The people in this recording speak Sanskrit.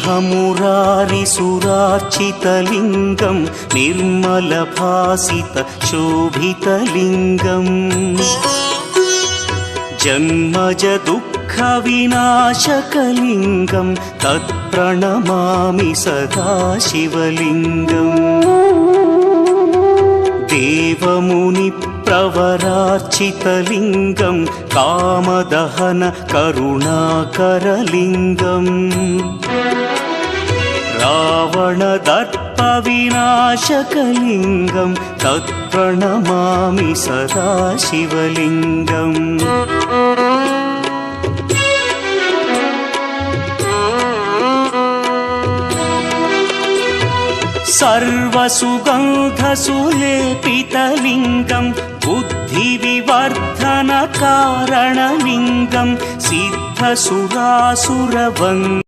ब्रह्ममुरारिसुरार्चितलिङ्गं निर्मलभासितशोभितलिङ्गम् जन्मजदुःखविनाशकलिङ्गं तत्प्रणमामि सदा शिवलिङ्गम् देवमुनिप्रवरार्चितलिङ्गं कामदहन करुणाकरलिङ्गम् रावणदर्पविनाशकलिङ्गं तत्प्रणमामि सदा शिवलिङ्गम् सर्वसुगन्धसुलेपितलिङ्गं बुद्धिविवर्धनकारणलिङ्गं सिद्धसुरासुरवन्द्यं